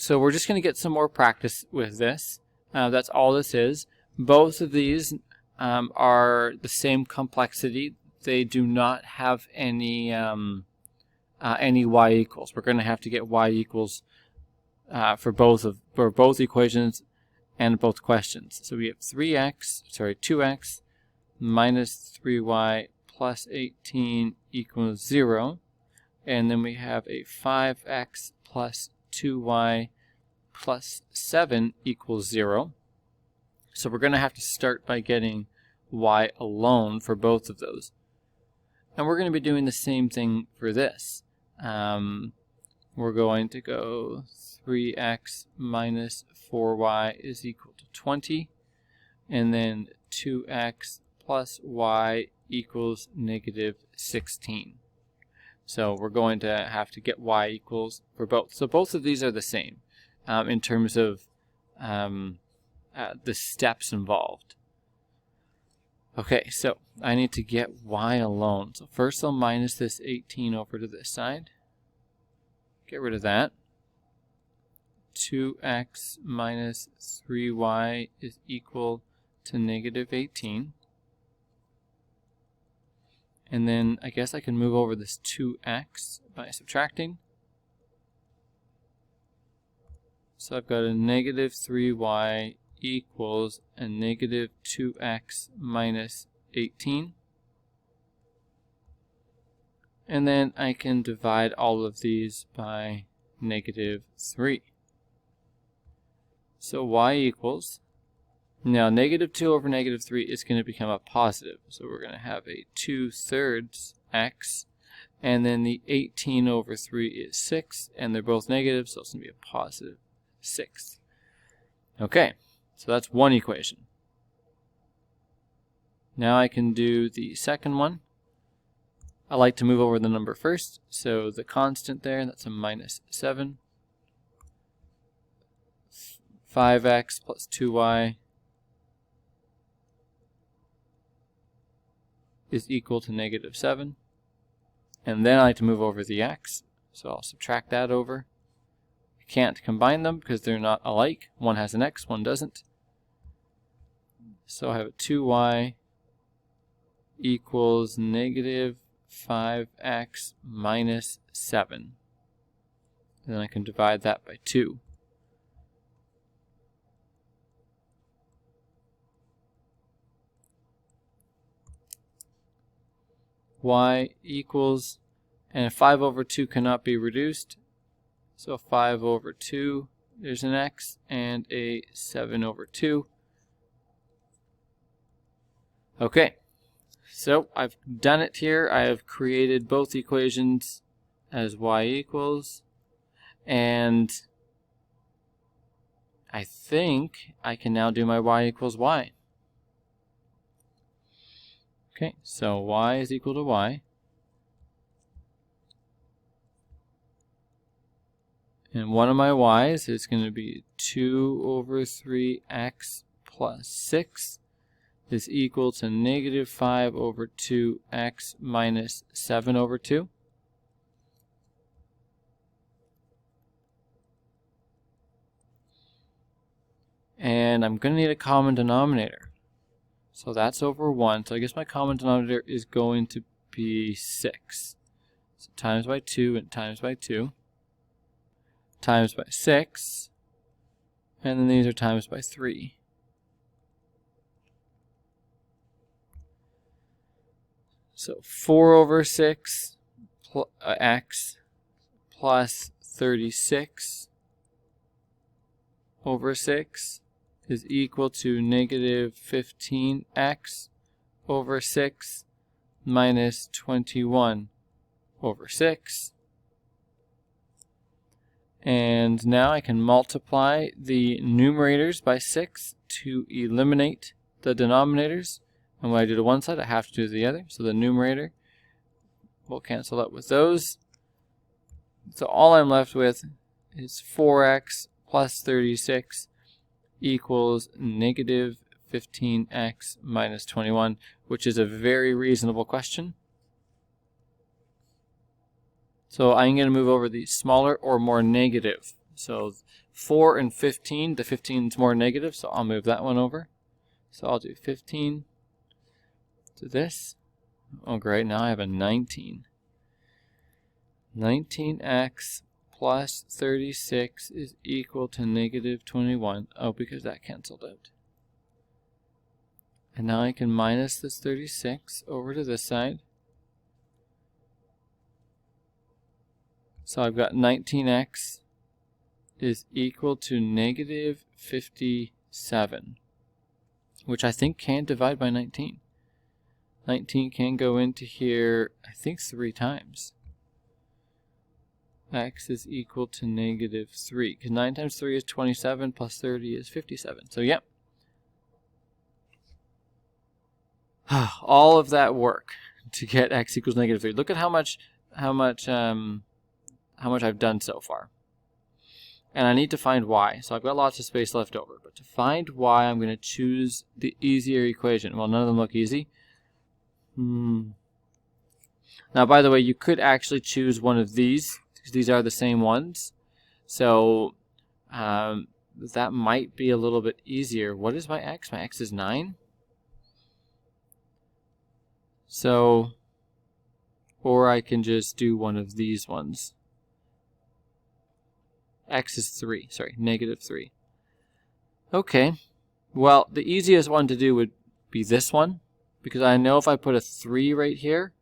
so we're just going to get some more practice with this. That's all this is. Both of these are the same complexity. They do not have any y equals. We're going to have to get y equals for both equations and both questions. So we have 2x minus 3y plus 18 equals 0. And then we have a 5x plus 2y plus 7 equals 0. So we're going to have to start by getting y alone for both of those. And we're going to be doing the same thing for this. We're going to go 3x minus 4y is equal to 20. And then 2x plus y equals negative 16. So we're going to have to get y equals for both. So both of these are the same in terms of the steps involved. Okay, so I need to get y alone. So first I'll minus this 18 over to this side. Get rid of that. 2x minus 3y is equal to negative 18. And then I guess I can move over this 2x by subtracting. So I've got a negative 3y equals a negative 2x minus 18. And then I can divide all of these by negative 3. So y equals, now negative 2 over negative 3 is going to become a positive. So we're going to have a 2/3 x. And then the 18 over 3 is 6. And they're both negative, so it's going to be a positive 6. Okay, so that's one equation. Now I can do the second one. I like to move over the number first. So the constant there, that's a minus 7. 5x plus 2y is equal to negative 7. And then I like to move over the x. So I'll subtract that over. I can't combine them because they're not alike. One has an x, one doesn't. So I have a 2y equals negative 5x minus 7. And then I can divide that by 2. Y equals, and 5 over 2 cannot be reduced, so 5 over 2, there's an x, and a 7 over 2. Okay, so I've done it here. I have created both equations as y equals, and I think I can now do my y equals y. Okay, so y is equal to y. And one of my y's is going to be 2 over 3x plus 6 is equal to negative 5 over 2x minus 7 over 2. And I'm going to need a common denominator. So that's over 1. So I guess my common denominator is going to be 6. So times by 2 and times by 2. Times by 6. And then these are times by 3. So 4 over 6 x plus 36 over 6 is equal to negative 15x over 6 minus 21 over 6. And now I can multiply the numerators by 6 to eliminate the denominators. And when I do to one side, I have to do the other. So the numerator will cancel out with those. So all I'm left with is 4x plus 36 equals negative 15x minus 21, which is a very reasonable question. So I'm going to move over the smaller or more negative So 4 and 15, the 15 is more negative, so I'll move that one over. So I'll do 15 to this. Oh great, now I have a 19. 19x plus 36 is equal to negative 21. Oh, because that canceled out. And now I can minus this 36 over to this side. So I've got 19x is equal to negative 57, which I think can divide by 19. 19 can go into here, I think, 3 times. X is equal to negative 3, because 9 times 3 is 27, plus 30 is 57. So, yep. All of that work to get x equals negative 3. Look at how much I've done so far. And I need to find y. So I've got lots of space left over. But to find y, I'm going to choose the easier equation. Well, none of them look easy. Now, by the way, you could actually choose one of these, because these are the same ones. So that might be a little bit easier. What is my x? My x is 9. So, or I can just do one of these ones. X is 3, sorry, negative 3. Okay, well, the easiest one to do would be this one, because I know if I put a 3 right here,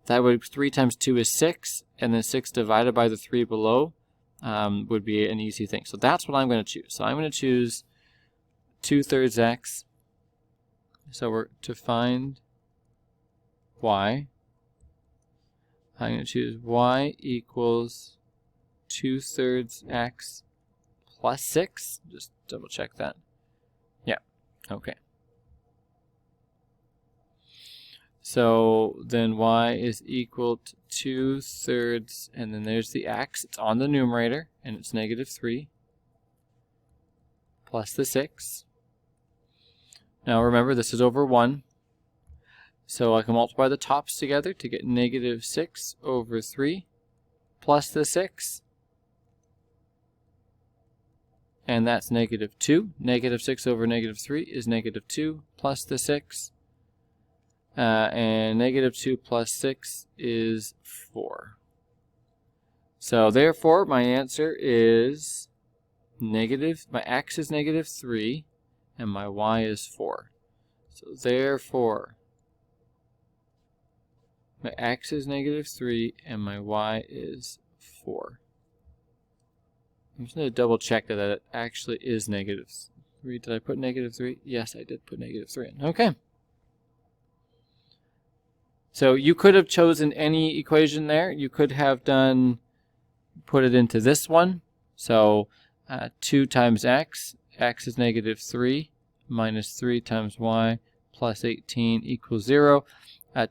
that would 3 times 2 is 6, and then 6 divided by the 3 below would be an easy thing. So that's what I'm going to choose. So I'm going to choose 2/3 x. So we're to find y. I'm going to choose y equals 2/3 x plus 6. Just double check that. Yeah, okay. So then y is equal to 2/3, and then there's the x. It's on the numerator, and it's negative 3 plus the 6. Now remember, this is over 1. So I can multiply the tops together to get negative 6 over 3 plus the 6. And that's negative 2. Negative 6 over negative 3 is negative 2 plus the 6. And negative 2 plus 6 is 4. So therefore, my answer is negative, my x is negative 3, and my y is 4. So therefore, my x is negative 3, and my y is 4. I'm just going to double check that it actually is negative 3. Did I put negative 3? Yes, I did put negative 3 in. Okay. So you could have chosen any equation there. You could have put it into this one. So 2 times x, x is negative 3, minus 3 times y, plus 18 equals 0.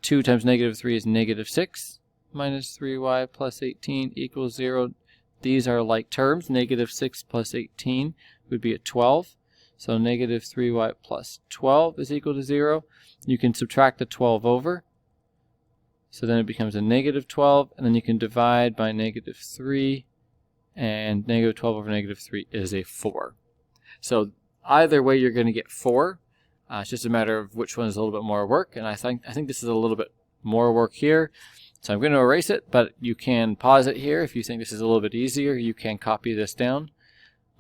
2 times negative 3 is negative 6, minus 3y plus 18 equals 0. These are like terms. Negative 6 plus 18 would be a 12. So negative 3y plus 12 is equal to 0. You can subtract the 12 over. So then it becomes a negative 12, and then you can divide by negative 3, and negative 12 over negative 3 is a 4. So either way, you're going to get 4. It's just a matter of which one is a little bit more work, and I think this is a little bit more work here. So I'm going to erase it, but you can pause it here. If you think this is a little bit easier, you can copy this down.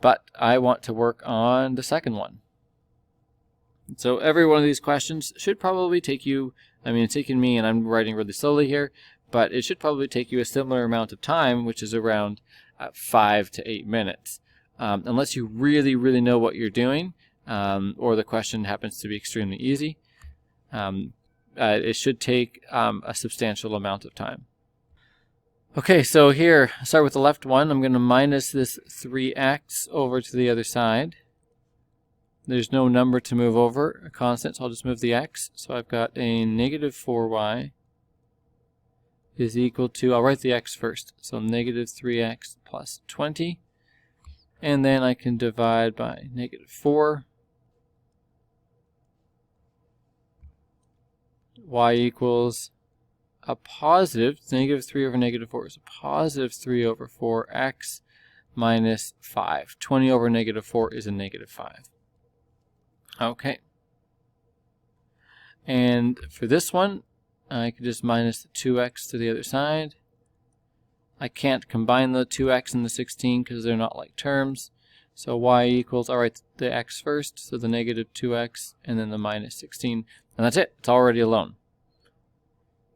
But I want to work on the second one. So every one of these questions should probably take you, I mean, it's taken me, and I'm writing really slowly here, but it should probably take you a similar amount of time, which is around 5 to 8 minutes. Unless you really, really know what you're doing, or the question happens to be extremely easy, it should take a substantial amount of time. Okay, so here, I'll start with the left one. I'm going to minus this 3x over to the other side. There's no number to move over, a constant, so I'll just move the x. So I've got a negative 4y is equal to, I'll write the x first, so negative 3x plus 20. And then I can divide by negative 4. Y equals a positive, negative 3 over negative 4 is a positive 3 over 4x minus 5. 20 over negative 4 is a negative 5. Okay. And for this one, I can just minus the 2x to the other side. I can't combine the 2x and the 16 because they're not like terms. So y equals, I'll write the x first, so the negative 2x, and then the minus 16. And that's it. It's already alone.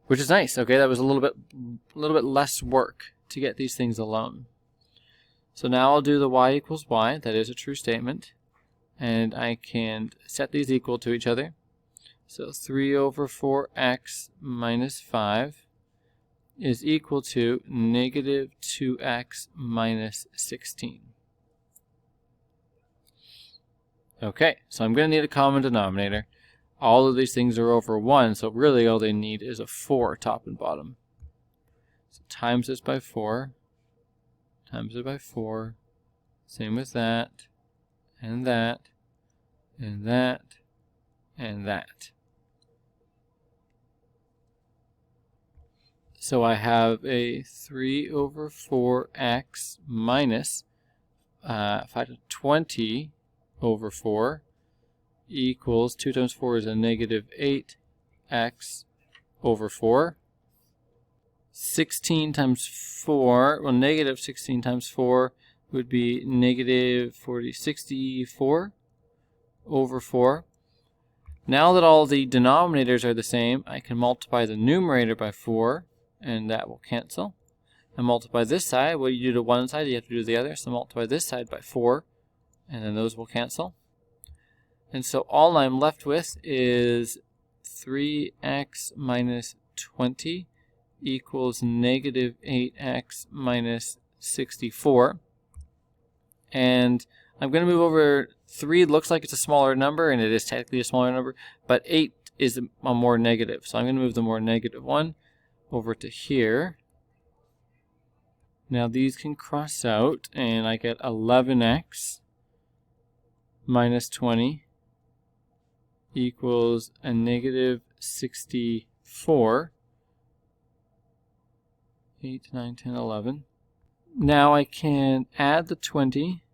Which is nice. Okay, that was a little bit less work to get these things alone. So now I'll do the y equals y. That is a true statement. And I can set these equal to each other. So 3 over 4x minus 5 is equal to negative 2x minus 16. Okay, so I'm going to need a common denominator. All of these things are over 1, so really all they need is a 4 top and bottom. So times this by 4, times it by 4, same with that, and that, and that, and that. So I have a 3 over 4x minus 20 over 4 equals 2 times 4 is a negative 8x over 4. 16 times 4, well, negative 16 times 4 would be negative 64 over 4. Now that all the denominators are the same, I can multiply the numerator by 4, and that will cancel. And multiply this side. What you do to one side, you have to do to the other. So multiply this side by 4, and then those will cancel. And so all I'm left with is 3x minus 20 equals negative 8x minus 64. And I'm going to move over 3. Looks like it's a smaller number, and it is technically a smaller number, but 8 is a more negative. So I'm going to move the more negative one over to here. Now these can cross out, and I get 11x minus 20 equals a negative 64. 8, 9, 10, 11. Now I can add the 20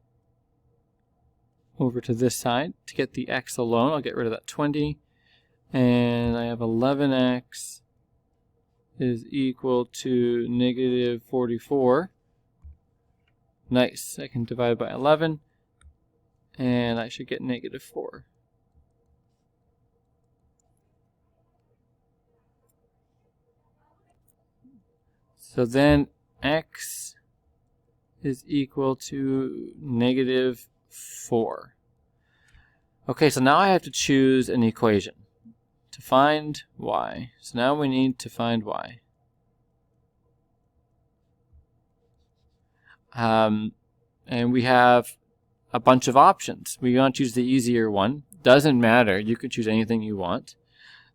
over to this side to get the x alone. I'll get rid of that 20, and I have 11x is equal to negative 44. Nice. I can divide by 11, and I should get negative 4. So then x is equal to negative 4. Okay, so now I have to choose an equation to find y. So now we need to find y. And we have a bunch of options. We want to choose the easier one. Doesn't matter. You could choose anything you want.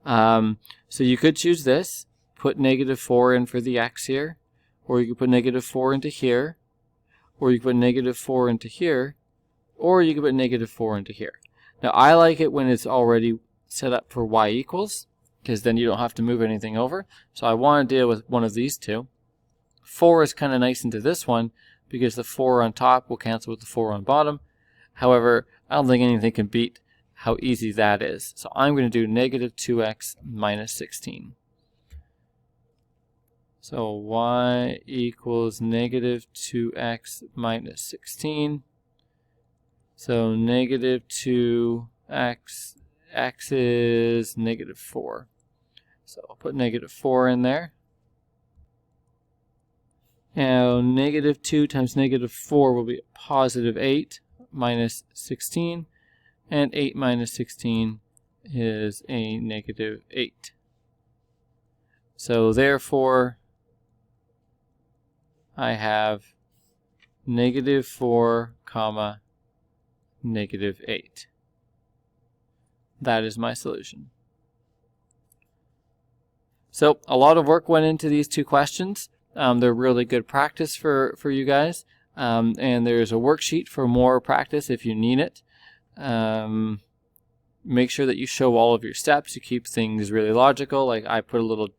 So you could choose this. Put negative 4 in for the x here. Or you could put negative 4 into here. Or you could put negative 4 into here. Or you could put negative 4 into here. Now I like it when it's already set up for y equals, because then you don't have to move anything over. So I want to deal with one of these two. 4 is kind of nice into this one, because the 4 on top will cancel with the 4 on bottom. However, I don't think anything can beat how easy that is. So I'm going to do negative 2x minus 16. So y equals negative 2x minus 16. So negative 2x, x is negative 4. So I'll put negative 4 in there. Now negative 2 times negative 4 will be positive 8 minus 16. And 8 minus 16 is a negative 8. So therefore, I have negative 4 comma negative 8. That is my solution. So a lot of work went into these two questions. They're really good practice for you guys. And there's a worksheet for more practice if you need it. Make sure that you show all of your steps. You keep things really logical. Like I put a little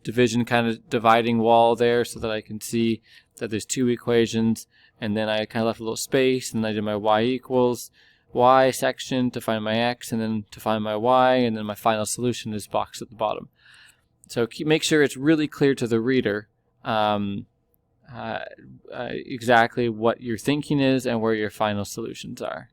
division kind of dividing wall there so that I can see that there's two equations. and then I kind of left a little space, and I did my y equals y section to find my x, and then to find my y, and then my final solution is boxed at the bottom. So make sure it's really clear to the reader exactly what your thinking is and where your final solutions are.